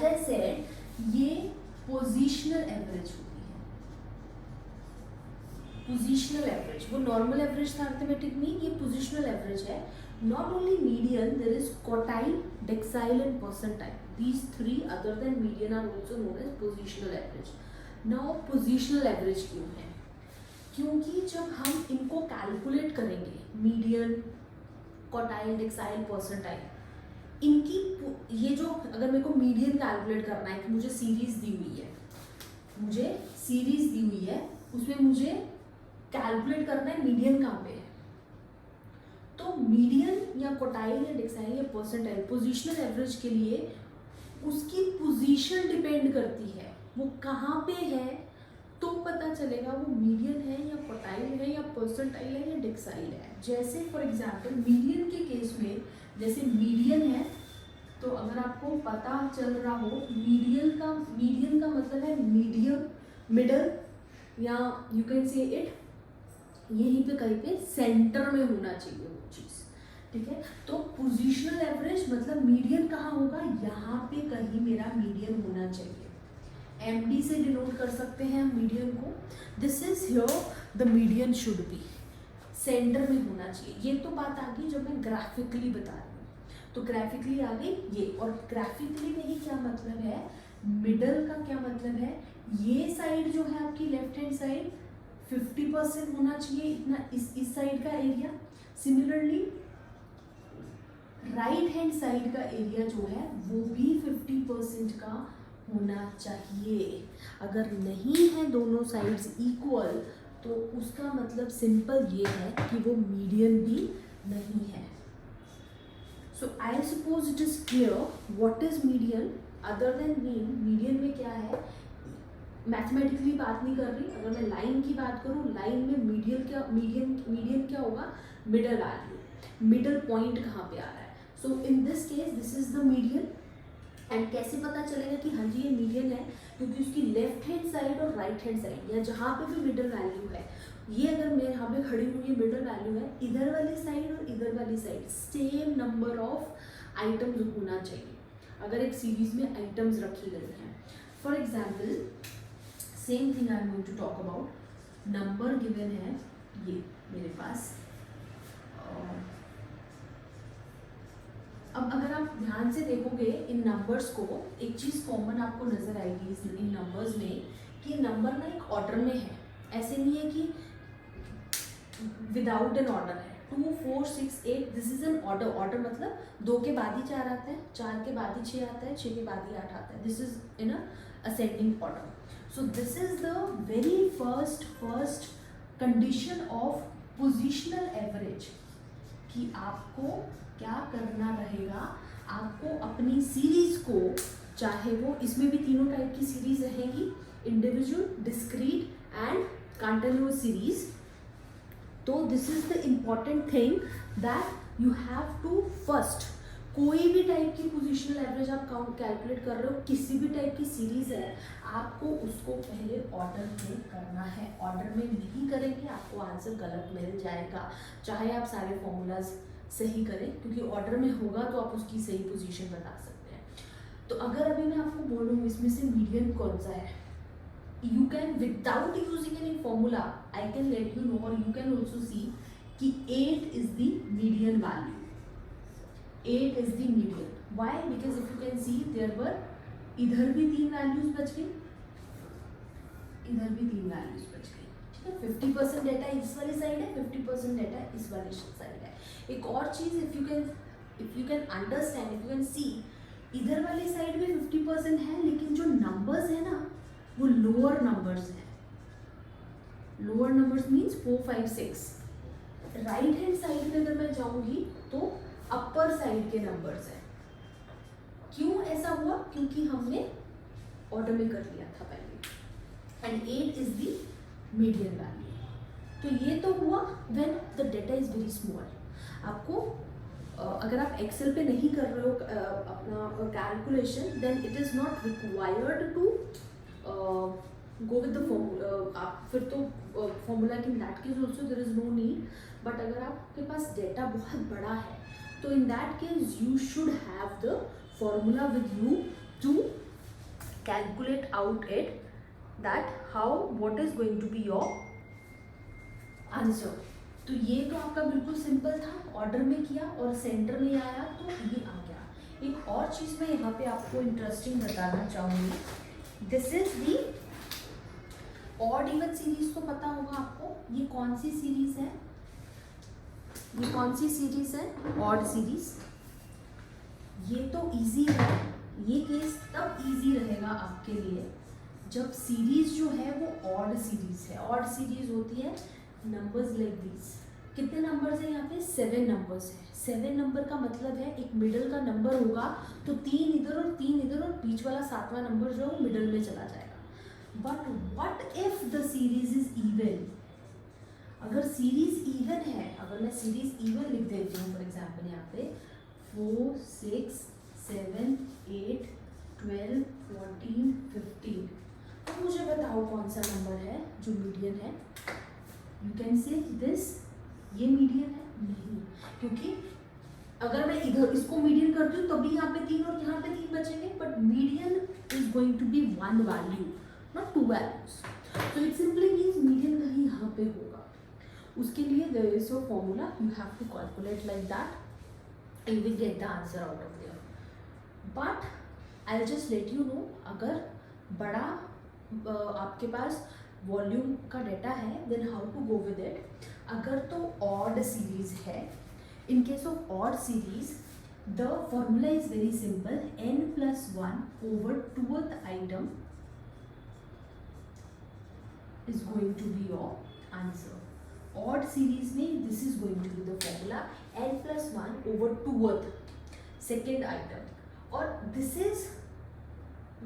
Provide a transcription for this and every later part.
As I said ये positional average होती है, पोजिशनल एवरेज, वो नॉर्मल एवरेज था अर्थमेटिक में, ये पोजिशनल एवरेज है. Not only median, there is quartile, decile and percentile. These three other than median are also known as positional average. Now positional average क्यों है? क्योंकि जब हम इनको कैलकुलेट करेंगे, मीडियन, क्वार्टाइल, डेक्साइल, परसेंटाइल, इनकी ये जो अगर मेरे को मीडियन कैलकुलेट करना है कि मुझे सीरीज दी हुई है, मुझे सीरीज दी हुई है, उसमें मुझे कैलकुलेट करना है मीडियन कहाँ पे है, तो मीडियन या क्वार्टाइल या डेक्साइल या परसेंटाइल पोजिशनल एवरेज के लिए उसकी पोजीशन डिपेंड करती है, वो कहाँ पे है, तो पता चलेगा वो मीडियन है या क्वार्टाइल है या परसेंटाइल है या डेक्साइल है. जैसे फॉर एग्जांपल मीडियन के केस में, जैसे मीडियन है, तो अगर आपको पता चल रहा हो मीडियन का मतलब है मीडियम, मिडल, या यू कैन से इट यहीं पे कहीं पे सेंटर में होना चाहिए वो चीज़. ठीक है, तो पोजिशनल एवरेज मतलब मीडियन कहाँ होगा, यहाँ पे कहीं मेरा मीडियन होना चाहिए. एमडी से डिनोट कर सकते हैं हम मीडियन को. This is here the median should be, centre में होना चाहिए. ये तो बात आ गई जब मैं ग्राफिकली बता रही हूँ, तो ग्राफिकली आ गई ये. और ग्राफिकली में ही क्या मतलब है, मिडल का क्या मतलब है, ये साइड जो है आपकी लेफ्ट हैंड साइड 50% होना चाहिए इतना, इस साइड का area. Similarly right hand side का एरिया जो है वो भी 50% का होना चाहिए. अगर नहीं है दोनों साइड्स इक्वल, तो उसका मतलब सिंपल ये है कि वो मीडियन भी नहीं है. So I suppose it is clear what is median. Other than median में क्या है, मैथमेटिकली बात नहीं कर रही. अगर मैं लाइन की बात करूँ, लाइन में मीडियन क्या होगा, मिडल वैल्यू, मिडल पॉइंट कहाँ पे आ रहा है. So in this case this is the median. And कैसे पता चलेगा कि हाँ जी ये मीडियन है, क्योंकि उसकी लेफ्ट हैंड साइड और राइट हैंड साइड या जहाँ पे भी मिडल वैल्यू है, ये अगर मैं यहाँ पे खड़ी हूँ, ये मिडल वैल्यू है, इधर वाली साइड और इधर वाली side same number of items होना चाहिए अगर एक सीरीज में आइटम्स रखी गई हैं. For example same thing I am going to talk about. Number given है ये मेरे पास. अब अगर आप ध्यान से देखोगे इन नंबर्स को, एक चीज़ कॉमन आपको नजर आएगी इन नंबर्स में कि नंबर ना एक ऑर्डर में है. ऐसे नहीं है कि विदाउट एन ऑर्डर है. 2, 4, 6, 8 this is an order. Order मतलब 2 के बाद ही 4 आता है, 4 के बाद ही 6 आता है, 6 के बाद ही 8 आता है. This is in a ascending order. So this is the very first condition of positional average कि आपको क्या करना रहेगा, आपको अपनी सीरीज को, चाहे वो इसमें भी तीनों टाइप की सीरीज रहेगी, individual, discrete and continuous series. तो this is the important thing that you have to first, कोई भी टाइप की पोजिशनल एवरेज आप काउंट कैलकुलेट कर रहे हो, किसी भी टाइप की सीरीज है, आपको उसको पहले ऑर्डर में करना है. ऑर्डर में नहीं करेंगे आपको आंसर गलत मिल जाएगा, चाहे आप सारे फॉर्मूलाज सही करें, क्योंकि ऑर्डर में होगा तो आप उसकी सही पोजीशन बता सकते हैं. तो अगर अभी मैं आपको बोलूँ इसमें से मीडियन कौन सा है, you can without using any formula I can let you know, और यू कैन ऑल्सो सी कि 8 is the median value. 8 is the median. Why? Because if you can see there where, इधर भी 3 values बच गई, इधर भी 3 values बच गई. ठीक है, 50% डेटा इस वाली साइड है, 50% डेटा इस वाली साइड है. एक और चीज, if you can understand, if you can सी, इधर वाली साइड में 50% है, लेकिन जो नंबर्स है ना वो लोअर नंबर्स है. Lower numbers means 4, 5, 6. Right hand side में अगर मैं जाऊंगी तो अपर साइड के नंबर्स है. क्यों ऐसा हुआ? क्योंकि हमने ऑर्डर में कर लिया था पहले. And 8 is the median value. तो ये तो हुआ when the data is very small. आपको अगर आप एक्सेल पे नहीं कर रहे हो अपना calculation, then it is not required to go with the formula. आप फिर तो फॉर्मूला की that case also there is no need. But अगर आपके पास डेटा बहुत बड़ा है, तो in that case you should have the formula with you to calculate out it that how what is going to be your answer. तो ये तो आपका बिल्कुल सिंपल था, ऑर्डर में किया और सेंटर में आया तो ये आ गया. एक और चीज़ मैं यहाँ पे आपको इंटरेस्टिंग बताना चाहूँगी. This is the odd even series. तो पता होगा आपको ये कौन सी सीरीज है, ये कौन सी सीरीज है, ऑड सीरीज. ये तो इजी है, ये केस तब इजी रहेगा आपके लिए जब सीरीज जो है वो ऑड सीरीज है. ऑड सीरीज होती है नंबर्स लाइक दिस. कितने नंबर्स हैं यहाँ पे, 7 नंबर्स हैं. 7 नंबर का मतलब है एक मिडल का नंबर होगा तो 3 इधर और 3 इधर और बीच वाला 7वां नंबर जो है वो मिडल में चला जाएगा. But what if the series is even. अगर सीरीज इवन है, अगर मैं सीरीज इवन लिख देती हूँ फॉर एग्जाम्पल यहाँ पे 4 6 7 8 12 14 15, तो मुझे बताओ कौन सा नंबर है जो मीडियन है. यू कैन से दिस, ये मीडियन है नहीं, क्योंकि अगर मैं इधर इसको मीडियन करती हूँ तभी यहाँ पे 3 और यहाँ पे 3 बचेंगे. But median is going to be 1 value not 2 values. तो इट सिंपली मीन्स मीडियन कहीं यहाँ पे होगा. उसके लिए there is a formula, you have to calculate like that and will get the answer out of there. But I will just let you know, अगर बड़ा आपके पास वॉल्यूम का डाटा है then how to go with it. अगर तो odd series है, इन case of odd series the formula is very simple, n+1 over 2th item is going to be your answer. Odd series में this is going to be the formula, n+1 over 2th second item. और this is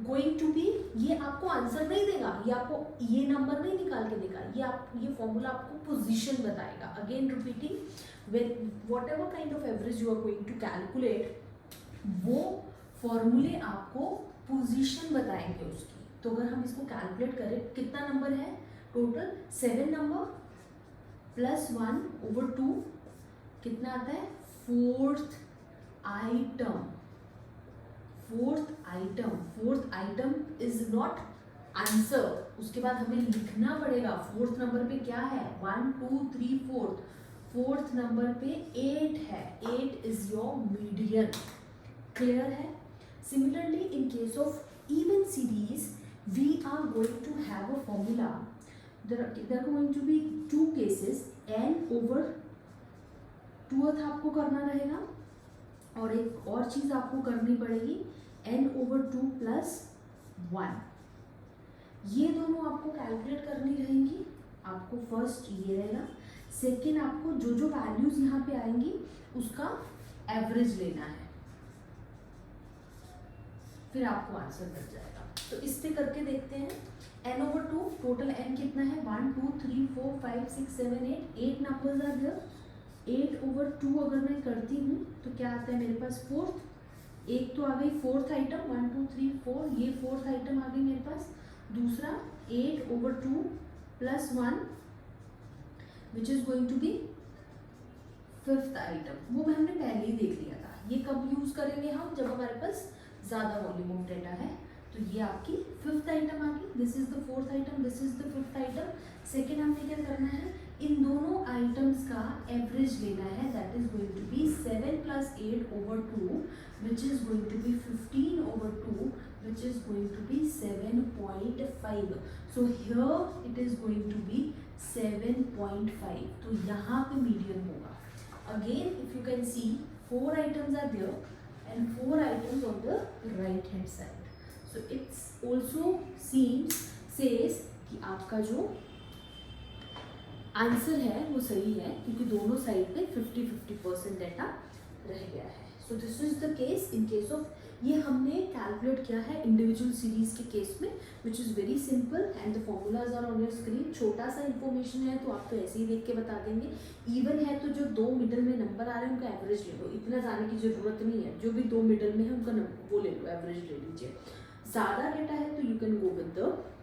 going to be, ये आपको answer नहीं देगा, ये आपको ये number नहीं निकाल के देगा, ये फॉर्मूला आपको पोजीशन बताएगा. Again repeating, when whatever kind of average you are going to calculate, वो फॉर्मूले आपको पोजीशन बताएंगे उसकी. तो अगर हम इसको कैलकुलेट करें, कितना नंबर है टोटल, 7 नंबर +1 over 2 कितना आता है, 4th item. Fourth item is not answer. उसके बाद हमें लिखना पड़ेगा 4th नंबर पे क्या है, 1 2 3 4. 4th नंबर पे 8 है, 8 इज योर मीडियन. क्लियर है. Similarly in case of even series we are going to have a formula. There are going to be 2 cases, n over 2th आपको करना रहेगा और एक और चीज आपको करनी पड़ेगी n over 2 plus 1. ये दोनों आपको कैलकुलेट करनी रहेंगी. आपको फर्स्ट ये रहेगा, सेकेंड आपको जो जो वैल्यूज यहाँ पे आएंगी उसका एवरेज लेना है, फिर आपको आंसर मिल जाएगा. तो इस पे करके देखते हैं. n over 2 टोटल n कितना है, 1 2 3 4 5 6 7 8 8 नंबर्स आर देयर. 8 over 2 अगर मैं करती हूँ तो क्या आता है मेरे पास, 4th. एक तो आ गई 4th आइटम, 1 2 3 4, ये 4th आइटम आ गई मेरे पास. दूसरा 8 over 2 plus 1 which is going to be 5th item. वो हमने पहले ही देख लिया था. ये कब यूज करेंगे हम, जब हमारे पास ज़्यादा वॉल्यूम ऑफ डेटा है. तो ये आपकी 5th आइटम आ गई. This is the 4th item, this is the 5th item. Second हमने क्या करना है, इन दोनों आइटम्स का एवरेज लेना है. That is going to be 7 plus 8 over 2 which is going to be 15 over 2 which is going to be 7.5. So here it is going to be 7.5. तो यहाँ पे मीडियन होगा. Again if you can see 4 items are there and 4 items on the right hand side. So it's also says कि आपका जो answer है वो सही है क्योंकि दोनों साइड पे 50-50% डाटा रह गया है. So this is the case in case of, ये हमने कैलकुलेट किया है इंडिविजुअल सीरीज के केस में which is very simple and the formulas are on your screen. छोटा सा इन्फॉर्मेशन है तो आप तो ऐसे ही देख के बता देंगे. इवन है तो जो 2 मिडल में नंबर आ रहे हैं उनका एवरेज ले लो, इतना जाने की जरूरत नहीं है. जो भी 2 मिडल में है उनका वो ले लो, एवरेज ले लीजिए. ज़्यादा डेटा है तो you can go with the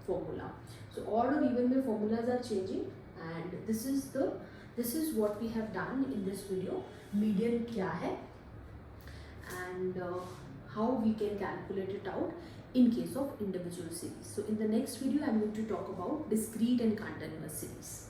formula. So odd और इवन में formulas are changing and this is what we have done in this video. Median क्या है and how we can calculate it out. in case of individual series. So in the next video, I'm going to talk about discrete and continuous series.